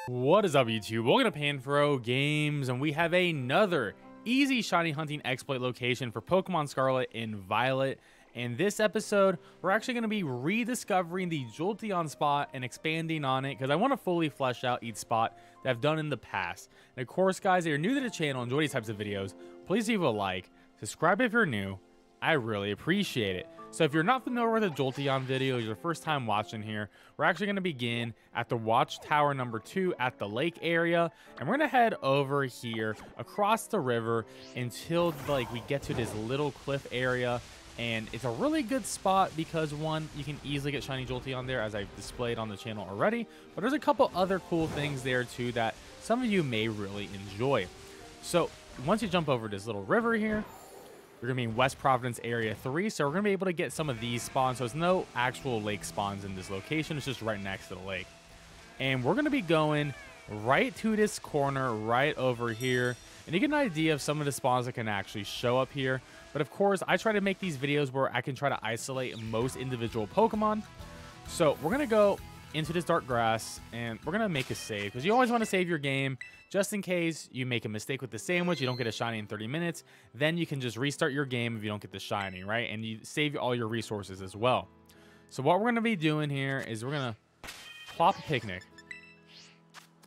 What is up, YouTube? Welcome to PanFro Games, and we have another easy shiny hunting exploit location for Pokemon Scarlet and Violet. And this episode, we're actually going to be rediscovering the Jolteon spot and expanding on it because I want to fully flesh out each spot that I've done in the past. And of course, guys, if you're new to the channel and enjoy these types of videos, please leave a like, subscribe if you're new. I really appreciate it. So if you're not familiar with a Jolteon video, your first time watching here, we're actually going to begin at the Watchtower number 2 at the lake area, and we're going to head over here across the river until we get to this little cliff area. And it's a really good spot because, one, you can easily get shiny Jolteon there, as I've displayed on the channel already, but there's a couple other cool things there too that some of you may really enjoy. So once you jump over this little river here, you're going to be in West Providence Area 3, so we're going to be able to get some of these spawns. So there's no actual lake spawns in this location. It's just right next to the lake. And we're going to be going right to this corner right over here. And you get an idea of some of the spawns that can actually show up here. But of course, I try to make these videos where I can try to isolate most individual Pokemon. So we're going to go into this dark grass, and we're going to make a save. Because you always want to save your game, just in case you make a mistake with the sandwich, you don't get a shiny in 30 minutes. Then you can just restart your game if you don't get the shiny, right? And you save all your resources as well. So what we're going to be doing here is we're going to plop a picnic.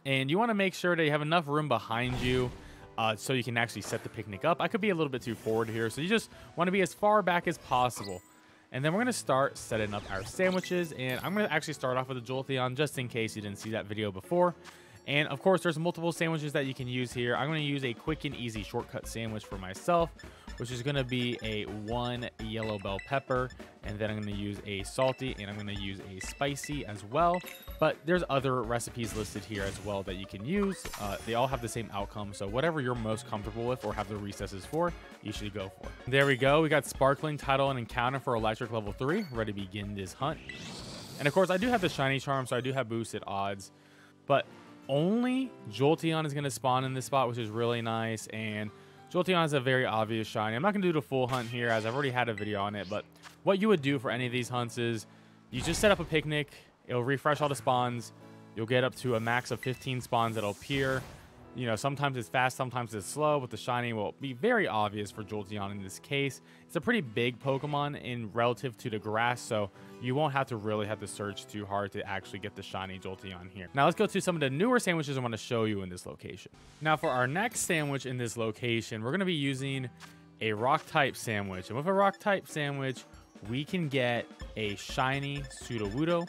And you want to make sure that you have enough room behind you so you can actually set the picnic up. I could be a little bit too forward here, so you just want to be as far back as possible. And then we're going to start setting up our sandwiches. And I'm going to actually start off with a Jolteon just in case you didn't see that video before. And of course, there's multiple sandwiches that you can use here. I'm going to use a quick and easy shortcut sandwich for myself, which is going to be a 1 yellow bell pepper. And then I'm going to use a salty, and I'm going to use a spicy as well. But there's other recipes listed here as well that you can use. They all have the same outcome. So whatever you're most comfortable with or have the recesses for, you should go for. There we go. We got Sparkling, Tidal, and Encounter for Electric level 3. Ready to begin this hunt. And of course, I do have the Shiny Charm, so I do have boosted odds. But only Jolteon is going to spawn in this spot, which is really nice. And Jolteon is a very obvious shiny. I'm not going to do the full hunt here, as I've already had a video on it. But what you would do for any of these hunts is you just set up a picnic. It'll refresh all the spawns. You'll get up to a max of 15 spawns that'll appear. You know, sometimes it's fast, sometimes it's slow, but the shiny will be very obvious for Jolteon in this case. It's a pretty big Pokemon in relative to the grass, so you won't have to really have to search too hard to actually get the shiny Jolteon here. Now let's go to some of the newer sandwiches I want to show you in this location. Now for our next sandwich in this location, we're going to be using a rock type sandwich. And with a rock type sandwich, we can get a shiny Sudowoodo.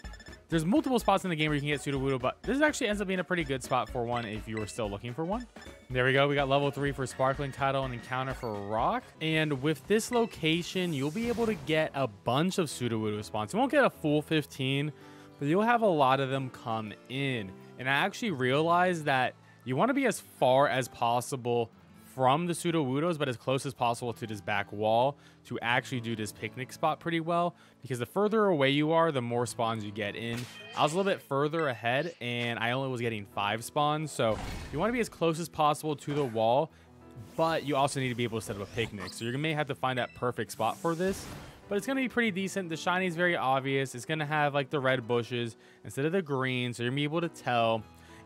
There's multiple spots in the game where you can get Sudowoodo, but this actually ends up being a pretty good spot for one if you are still looking for one. There we go. We got level 3 for Sparkling, Tidal, and Encounter for Rock. And with this location, you'll be able to get a bunch of Sudowoodo spawns. You won't get a full 15, but you'll have a lot of them come in. And I actually realized that you want to be as far as possible from the Sudowoodos, but as close as possible to this back wall to actually do this picnic spot pretty well, because the further away you are, the more spawns you get in. I was a little bit further ahead, and I only was getting 5 spawns, so you want to be as close as possible to the wall, but you also need to be able to set up a picnic. So you may have to find that perfect spot for this, but it's going to be pretty decent. The shiny is very obvious. It's going to have like the red bushes instead of the green, so you're going to be able to tell.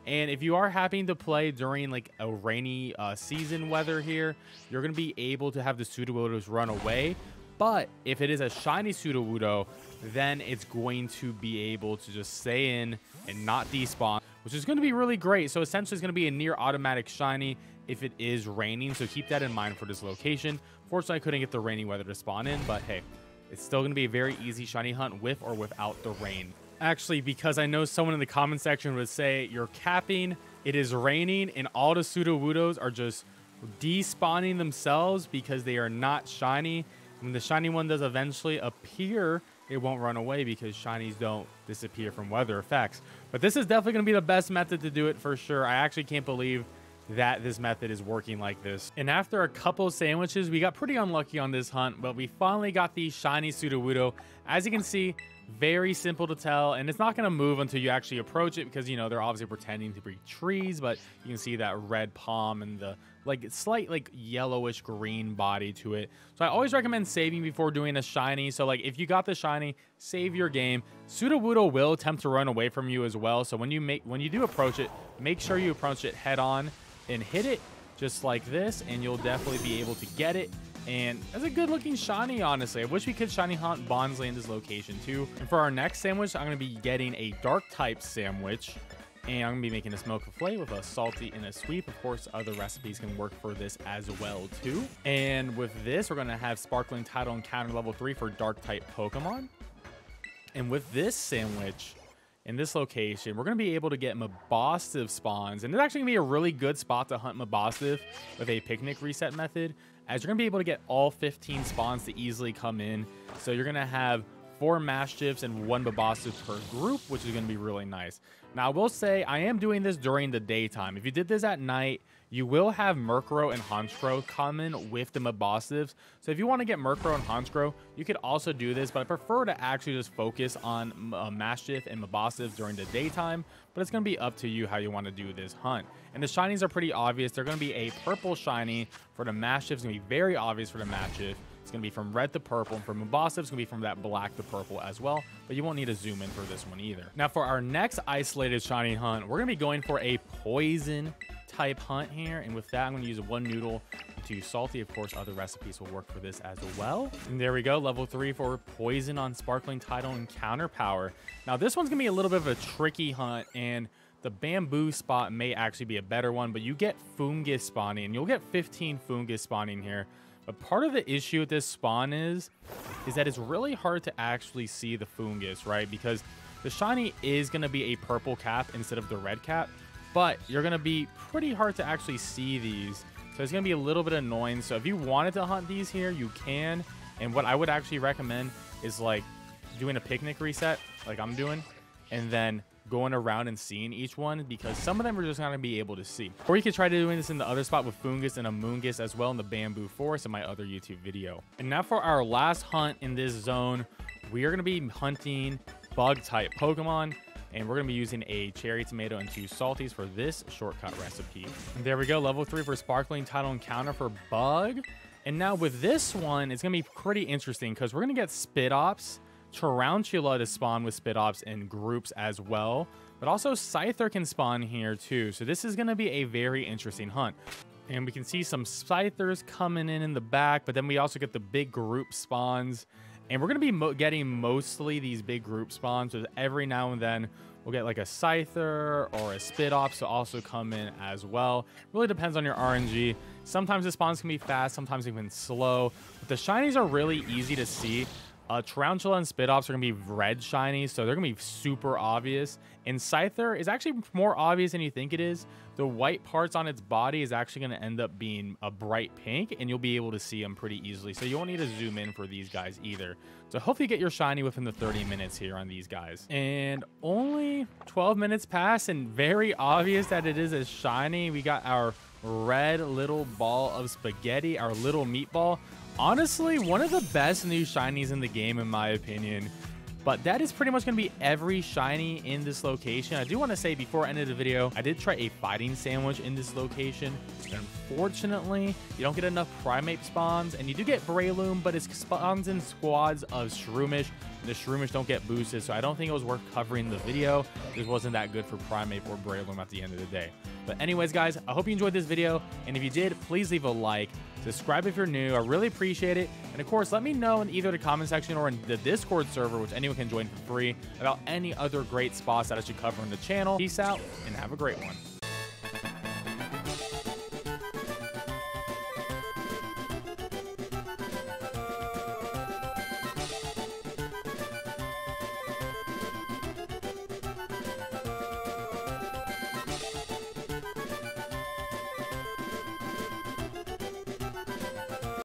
And if you are having to play during like a rainy season weather here, you're going to be able to have the Sudowoodos run away. But if it is a shiny Sudowoodo, then it's going to be able to just stay in and not despawn, which is going to be really great. So essentially it's going to be a near automatic shiny if it is raining. So keep that in mind for this location. Fortunately, I couldn't get the rainy weather to spawn in, but hey, it's still going to be a very easy shiny hunt with or without the rain. Actually, because I know someone in the comment section would say you're capping, it is raining, and all the Sudowoodos are just despawning themselves because they are not shiny. When the shiny one does eventually appear, it won't run away because shinies don't disappear from weather effects. But this is definitely going to be the best method to do it for sure. I actually can't believe that this method is working like this. And after a couple of sandwiches, we got pretty unlucky on this hunt, but we finally got the shiny Sudowoodo. As you can see, Very simple to tell, and it's not going to move until you actually approach it because, you know, they're obviously pretending to be trees, but you can see that red palm and the like slight like yellowish green body to it. So I always recommend saving before doing a shiny. So like if you got the shiny, save your game. Sudowoodo will attempt to run away from you as well. So when you do approach it, make sure you approach it head on and hit it just like this, and you'll definitely be able to get it. And that's a good looking shiny, honestly. I wish we could shiny hunt Bonsly in this location too. And for our next sandwich, I'm going to be getting a dark type sandwich. And I'm going to be making a smoke souffle with a salty and a sweet. Of course, other recipes can work for this as well too. And with this, we're going to have sparkling title encounter level 3 for dark type Pokemon. And with this sandwich, in this location, we're going to be able to get Mabosstiff spawns. And it's actually going to be a really good spot to hunt Mabosstiff with a picnic reset method, as you're going to be able to get all 15 spawns to easily come in. So you're going to have 4 Maschiffs and 1 Mabosstiff per group, which is going to be really nice. Now, I will say I am doing this during the daytime. If you did this at night, you will have Murkrow and Honchkrow come in with the Mabosstiffs. So if you want to get Murkrow and Honchkrow, you could also do this, but I prefer to actually just focus on Maschiff and Mabosstiffs during the daytime. But it's going to be up to you how you want to do this hunt. And the shinies are pretty obvious. They're going to be a purple shiny for the Maschiff. It's going to be very obvious for the Maschiff. It's going to be from red to purple, and for Mabosstiff, it's going to be from that black to purple as well, but you won't need to zoom in for this one either. Now, for our next isolated shiny hunt, we're going to be going for a poison type hunt here, and with that, I'm going to use 1 noodle to salty. Of course, other recipes will work for this as well. And there we go, level 3 for poison on sparkling title and counter power. Now, this one's going to be a little bit of a tricky hunt, and the bamboo spot may actually be a better one, but you get Foongus spawning, and you'll get 15 Foongus spawning here. But part of the issue with this spawn is that it's really hard to actually see the Foongus, right? Because the shiny is going to be a purple cap instead of the red cap, but you're going to be pretty hard to actually see these. So it's going to be a little bit annoying. So if you wanted to hunt these here, you can. And what I would actually recommend is like doing a picnic reset like I'm doing, and then going around and seeing each one, because some of them are just not going to be able to see. Or you could try doing this in the other spot with Foongus and a Moongus as well in the bamboo forest in my other YouTube video. And now for our last hunt in this zone, we are going to be hunting bug type Pokemon, and we're going to be using a cherry tomato and 2 salties for this shortcut recipe. And there we go, level 3 for sparkling title encounter for bug. And now with this one, it's going to be pretty interesting because we're going to get Spidops, Tarountula to spawn with Spidops in groups as well, but also Scyther can spawn here too. So this is going to be a very interesting hunt. And we can see some Scythers coming in the back, but then we also get the big group spawns. And we're going to be getting mostly these big group spawns. So every now and then we'll get like a Scyther or a Spidops to also come in as well. Really depends on your RNG. Sometimes the spawns can be fast, sometimes even slow. But the shinies are really easy to see. Tarountula and Spidops are going to be red shinies, so they're going to be super obvious. And Scyther is actually more obvious than you think it is. The white parts on its body is actually going to end up being a bright pink, and you'll be able to see them pretty easily. So you won't need to zoom in for these guys either. So hopefully you get your shiny within the 30 minutes here on these guys. And only 12 minutes pass, and very obvious that it is a shiny. We got our red little ball of spaghetti, our little meatball. Honestly, one of the best new shinies in the game, in my opinion. But that is pretty much going to be every shiny in this location. I do want to say before I ended the video, I did try a fighting sandwich in this location. Unfortunately, you don't get enough primate spawns, and you do get Breloom, but it spawns in squads of Shroomish. The Shroomish don't get boosted, so I don't think it was worth covering the video. It just wasn't that good for primate or Breloom at the end of the day. But anyways, guys, I hope you enjoyed this video, and if you did, please leave a like. Subscribe if you're new. I really appreciate it. And of course, let me know in either the comment section or in the Discord server, which anyone can join for free, about any other great spots that I should cover on the channel. Peace out and have a great one.